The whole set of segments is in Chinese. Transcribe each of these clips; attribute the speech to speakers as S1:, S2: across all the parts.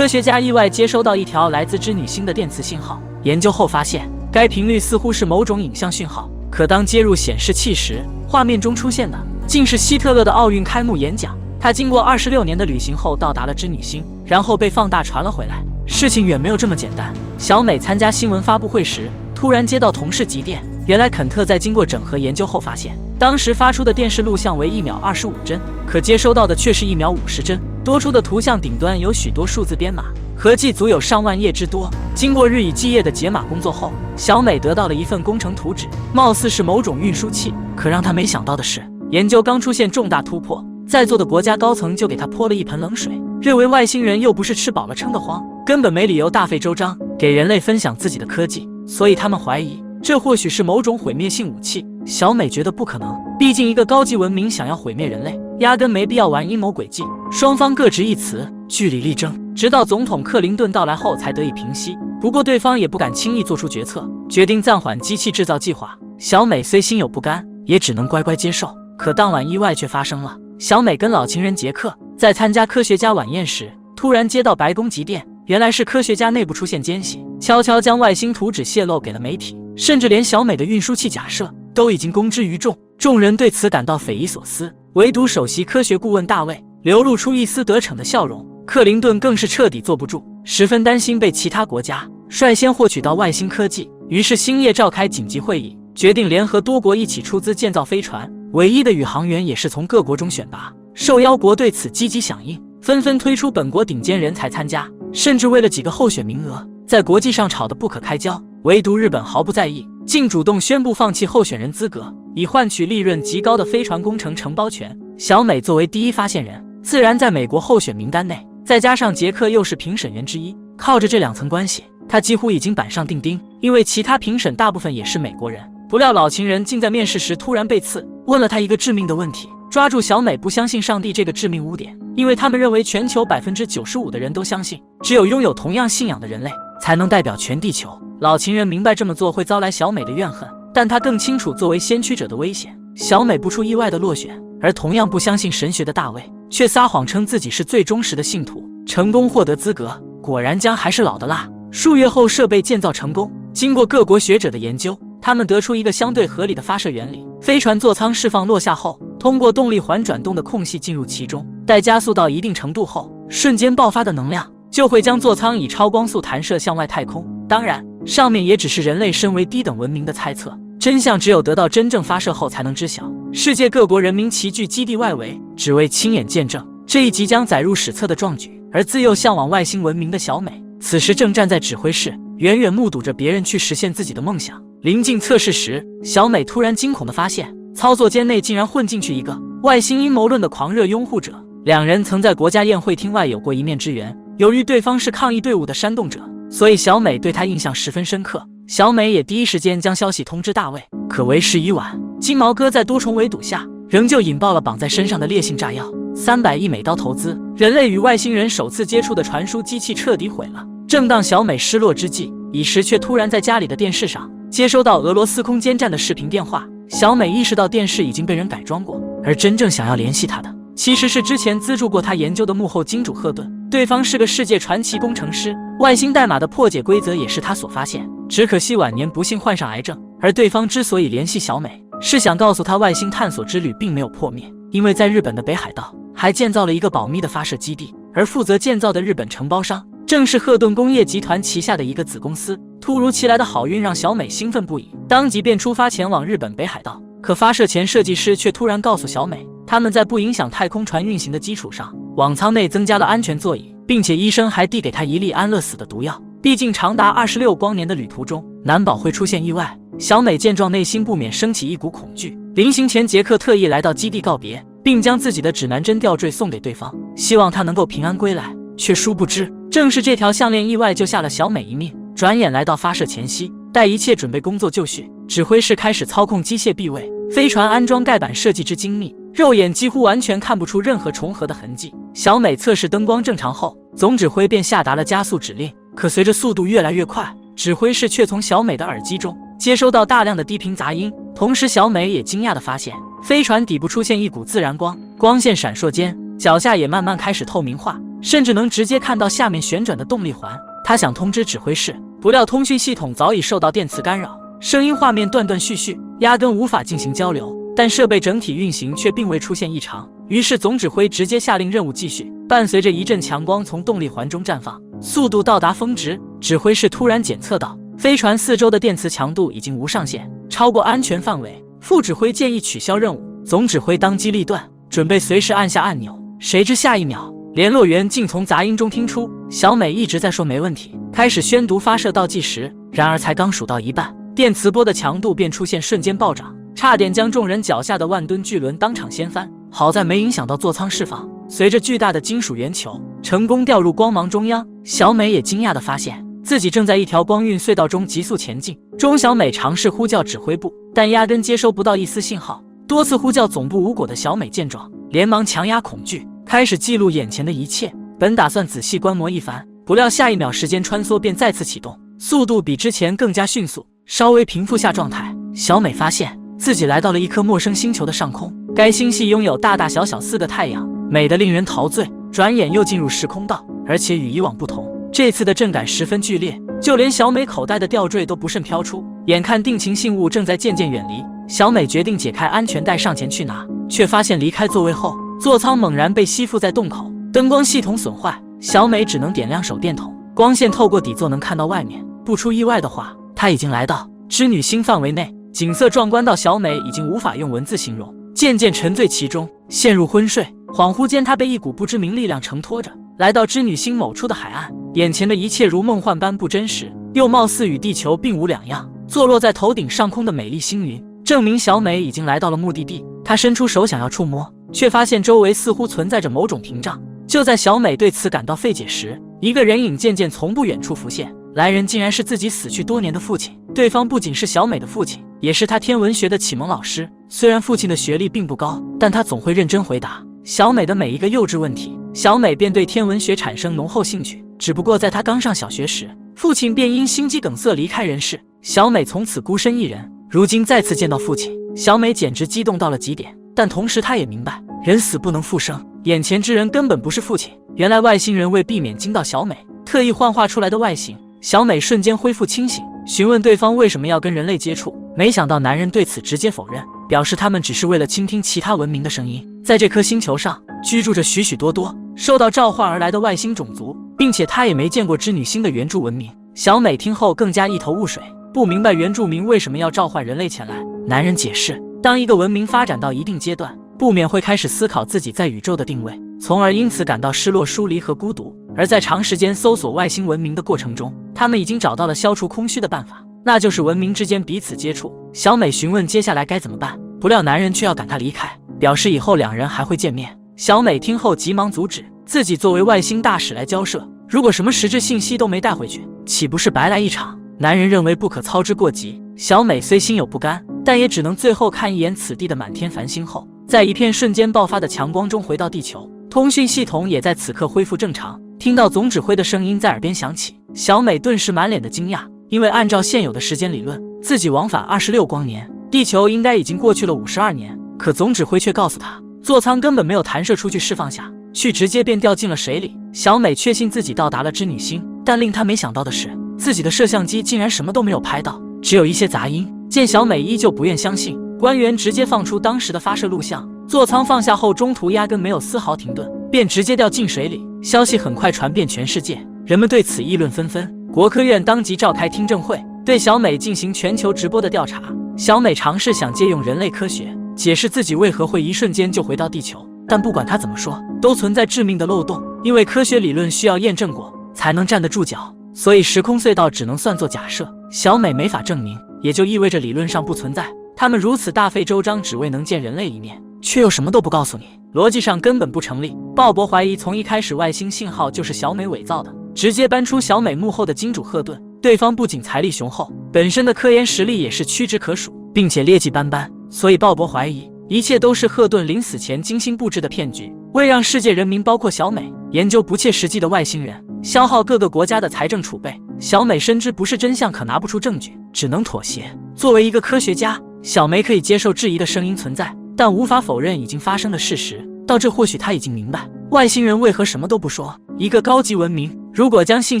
S1: 科学家意外接收到一条来自织女星的电磁信号，研究后发现该频率似乎是某种影像讯号。可当接入显示器时，画面中出现的竟是希特勒的奥运开幕演讲。他经过26年的旅行后到达了织女星，然后被放大传了回来。事情远没有这么简单。小美参加新闻发布会时，突然接到同事急电。原来肯特在经过整合研究后发现，当时发出的电视录像为1秒25帧，可接收到的却是1秒50帧。多出的图像顶端有许多数字编码，合计足有上万页之多。经过日以继夜的解码工作后，小美得到了一份工程图纸，貌似是某种运输器。可让她没想到的是，研究刚出现重大突破，在座的国家高层就给她泼了一盆冷水，认为外星人又不是吃饱了撑得慌，根本没理由大费周章给人类分享自己的科技，所以他们怀疑这或许是某种毁灭性武器。小美觉得不可能，毕竟一个高级文明想要毁灭人类，压根没必要玩阴谋诡计。双方各执一词，据理力争，直到总统克林顿到来后才得以平息。不过对方也不敢轻易做出决策，决定暂缓机器制造计划。小美虽心有不甘，也只能乖乖接受。可当晚意外却发生了。小美跟老情人杰克在参加科学家晚宴时，突然接到白宫急电，原来是科学家内部出现奸细，悄悄将外星图纸泄露给了媒体，甚至连小美的运输器假设都已经公之于众。众人对此感到匪夷所思，唯独首席科学顾问大卫流露出一丝得逞的笑容。克林顿更是彻底坐不住，十分担心被其他国家率先获取到外星科技，于是星夜召开紧急会议，决定联合多国一起出资建造飞船。唯一的宇航员也是从各国中选拔，受邀国对此积极响应，纷纷推出本国顶尖人才参加，甚至为了几个候选名额，在国际上吵得不可开交。唯独日本毫不在意，竟主动宣布放弃候选人资格，以换取利润极高的飞船工程承包权。小美作为第一发现人，自然在美国候选名单内，再加上杰克又是评审员之一，靠着这2层关系，他几乎已经板上钉钉。因为其他评审大部分也是美国人，不料老情人竟在面试时突然被刺，问了他一个致命的问题，抓住小美不相信上帝这个致命污点。因为他们认为全球95%的人都相信，只有拥有同样信仰的人类才能代表全地球。老情人明白这么做会招来小美的怨恨，但他更清楚作为先驱者的危险。小美不出意外的落选，而同样不相信神学的大卫却撒谎称自己是最忠实的信徒，成功获得资格。果然姜还是老的辣。数月后设备建造成功，经过各国学者的研究，他们得出一个相对合理的发射原理：飞船座舱释放落下后，通过动力环转动的空隙进入其中，待加速到一定程度后，瞬间爆发的能量就会将座舱以超光速弹射向外太空。当然，上面也只是人类身为低等文明的猜测，真相只有得到真正发射后才能知晓。世界各国人民齐聚基地外围，只为亲眼见证这一即将载入史册的壮举。而自幼向往外星文明的小美，此时正站在指挥室，远远目睹着别人去实现自己的梦想。临近测试时，小美突然惊恐地发现，操作间内竟然混进去一个外星阴谋论的狂热拥护者。2人曾在国家宴会厅外有过一面之缘，由于对方是抗议队伍的煽动者，所以小美对他印象十分深刻。小美也第一时间将消息通知大卫，可为时已晚。金毛哥在多重围堵下，仍旧引爆了绑在身上的烈性炸药。300亿美刀投资，人类与外星人首次接触的传输机器彻底毁了。正当小美失落之际，彼时却突然在家里的电视上接收到俄罗斯空间站的视频电话。小美意识到电视已经被人改装过，而真正想要联系她的其实是之前资助过她研究的幕后金主赫顿。对方是个世界传奇工程师，外星代码的破解规则也是他所发现，只可惜晚年不幸患上癌症。而对方之所以联系小美，是想告诉她外星探索之旅并没有破灭，因为在日本的北海道还建造了一个保密的发射基地，而负责建造的日本承包商正是赫顿工业集团旗下的一个子公司。突如其来的好运让小美兴奋不已，当即便出发前往日本北海道。可发射前设计师却突然告诉小美，他们在不影响太空船运行的基础上，往舱内增加了安全座椅，并且医生还递给她一粒安乐死的毒药。毕竟长达26光年的旅途中，难保会出现意外。小美见状，内心不免升起一股恐惧。临行前，杰克特意来到基地告别，并将自己的指南针吊坠送给对方，希望她能够平安归来。却殊不知，正是这条项链意外救下了小美一命。转眼来到发射前夕，待一切准备工作就绪，指挥室开始操控机械臂位。飞船安装盖板设计之精密，肉眼几乎完全看不出任何重合的痕迹。小美测试灯光正常后，总指挥便下达了加速指令。可随着速度越来越快，指挥室却从小美的耳机中接收到大量的低频杂音。同时，小美也惊讶地发现，飞船底部出现一股自然光，光线闪烁间，脚下也慢慢开始透明化。甚至能直接看到下面旋转的动力环。他想通知指挥室，不料通讯系统早已受到电磁干扰，声音画面断断续续，压根无法进行交流。但设备整体运行却并未出现异常，于是总指挥直接下令任务继续。伴随着一阵强光从动力环中绽放，速度到达峰值，指挥室突然检测到飞船四周的电磁强度已经无上限，超过安全范围。副指挥建议取消任务，总指挥当机立断，准备随时按下按钮。谁知下一秒，联络员竟从杂音中听出小美一直在说没问题，开始宣读发射倒计时。然而才刚数到一半，电磁波的强度便出现瞬间暴涨，差点将众人脚下的万吨巨轮当场掀翻。好在没影响到座舱释放，随着巨大的金属圆球成功掉入光芒中央。小美也惊讶地发现自己正在一条光晕隧道中急速前进。钟小美尝试呼叫指挥部，但压根接收不到一丝信号，多次呼叫总部无果的小美见状，连忙强压恐惧，开始记录眼前的一切。本打算仔细观摩一番，不料下一秒时间穿梭便再次启动，速度比之前更加迅速。稍微平复下状态，小美发现自己来到了一颗陌生星球的上空。该星系拥有大大小小4个太阳，美得令人陶醉。转眼又进入时空道，而且与以往不同，这次的震感十分剧烈，就连小美口袋的吊坠都不慎飘出。眼看定情信物正在渐渐远离，小美决定解开安全带上前去拿，却发现离开座位后，座舱猛然被吸附在洞口，灯光系统损坏，小美只能点亮手电筒，光线透过底座能看到外面。不出意外的话，她已经来到织女星范围内，景色壮观到小美已经无法用文字形容，渐渐沉醉其中，陷入昏睡。恍惚间，她被一股不知名力量承托着，来到织女星某处的海岸。眼前的一切如梦幻般不真实，又貌似与地球并无两样。坐落在头顶上空的美丽星云，证明小美已经来到了目的地。她伸出手想要触摸，却发现周围似乎存在着某种屏障。就在小美对此感到费解时，一个人影渐渐从不远处浮现，来人竟然是自己死去多年的父亲。对方不仅是小美的父亲，也是她天文学的启蒙老师。虽然父亲的学历并不高，但他总会认真回答小美的每一个幼稚问题，小美便对天文学产生浓厚兴趣。只不过在她刚上小学时，父亲便因心肌梗塞离开人世，小美从此孤身一人。如今再次见到父亲，小美简直激动到了极点，但同时她也明白人死不能复生，眼前之人根本不是父亲。原来外星人为避免惊到小美，特意幻化出来的外形。小美瞬间恢复清醒，询问对方为什么要跟人类接触，没想到男人对此直接否认，表示他们只是为了倾听其他文明的声音。在这颗星球上居住着许许多多受到召唤而来的外星种族，并且他也没见过织女星的原住文明。小美听后更加一头雾水，不明白原住民为什么要召唤人类前来。男人解释，当一个文明发展到一定阶段，不免会开始思考自己在宇宙的定位，从而因此感到失落、疏离和孤独。而在长时间搜索外星文明的过程中，他们已经找到了消除空虚的办法，那就是文明之间彼此接触。小美询问接下来该怎么办，不料男人却要赶她离开，表示以后两人还会见面。小美听后急忙阻止，自己作为外星大使来交涉，如果什么实质信息都没带回去，岂不是白来一场？男人认为不可操之过急。小美虽心有不甘，但也只能最后看一眼此地的满天繁星后，在一片瞬间爆发的强光中回到地球。通讯系统也在此刻恢复正常，听到总指挥的声音在耳边响起，小美顿时满脸的惊讶，因为按照现有的时间理论，自己往返26光年，地球应该已经过去了52年。可总指挥却告诉她，座舱根本没有弹射出去释放下去，直接便掉进了水里。小美确信自己到达了织女星，但令她没想到的是，自己的摄像机竟然什么都没有拍到，只有一些杂音。见小美依旧不愿相信，官员直接放出当时的发射录像。座舱放下后，中途压根没有丝毫停顿，便直接掉进水里。消息很快传遍全世界，人们对此议论纷纷。国科院当即召开听证会，对小美进行全球直播的调查。小美尝试想借用人类科学解释自己为何会一瞬间就回到地球，但不管她怎么说，都存在致命的漏洞。因为科学理论需要验证过才能站得住脚，所以时空隧道只能算作假设，小美没法证明，也就意味着理论上不存在。他们如此大费周章，只为能见人类一面，却又什么都不告诉你，逻辑上根本不成立。鲍勃怀疑从一开始外星信号就是小美伪造的，直接搬出小美幕后的金主赫顿。对方不仅财力雄厚，本身的科研实力也是屈指可数，并且劣迹斑斑，所以鲍勃怀疑一切都是赫顿临死前精心布置的骗局，为让世界人民包括小美研究不切实际的外星人，消耗各个国家的财政储备。小美深知不是真相可拿不出证据，只能妥协。作为一个科学家，小梅可以接受质疑的声音存在，但无法否认已经发生的事实。到这或许她已经明白，外星人为何什么都不说？一个高级文明如果将信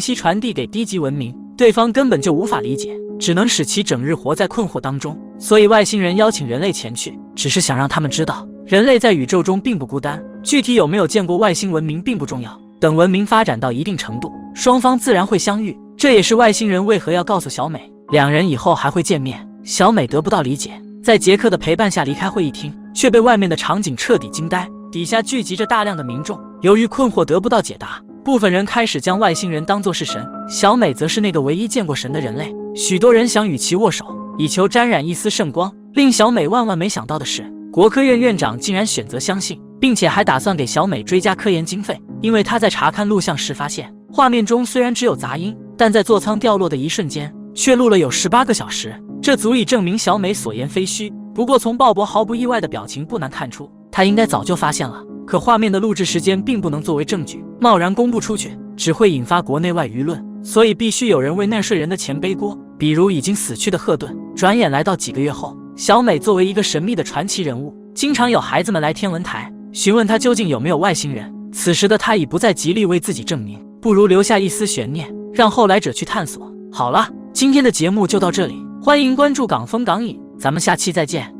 S1: 息传递给低级文明，对方根本就无法理解，只能使其整日活在困惑当中。所以外星人邀请人类前去，只是想让他们知道，人类在宇宙中并不孤单。具体有没有见过外星文明并不重要，等文明发展到一定程度，双方自然会相遇。这也是外星人为何要告诉小美，两人以后还会见面。小美得不到理解，在杰克的陪伴下离开会议厅，却被外面的场景彻底惊呆。底下聚集着大量的民众，由于困惑得不到解答，部分人开始将外星人当作是神，小美则是那个唯一见过神的人类。许多人想与其握手，以求沾染一丝圣光。令小美万万没想到的是，国科院院长竟然选择相信，并且还打算给小美追加科研经费。因为他在查看录像时发现，画面中虽然只有杂音，但在座舱掉落的一瞬间，却录了有18个小时，这足以证明小美所言非虚。不过从鲍勃毫不意外的表情不难看出，他应该早就发现了。可画面的录制时间并不能作为证据，贸然公布出去，只会引发国内外舆论，所以必须有人为纳税人的钱背锅。比如已经死去的赫顿。转眼来到几个月后，小美作为一个神秘的传奇人物，经常有孩子们来天文台询问她究竟有没有外星人。此时的她已不再极力为自己证明，不如留下一丝悬念，让后来者去探索。好了，今天的节目就到这里，欢迎关注港风港影，咱们下期再见。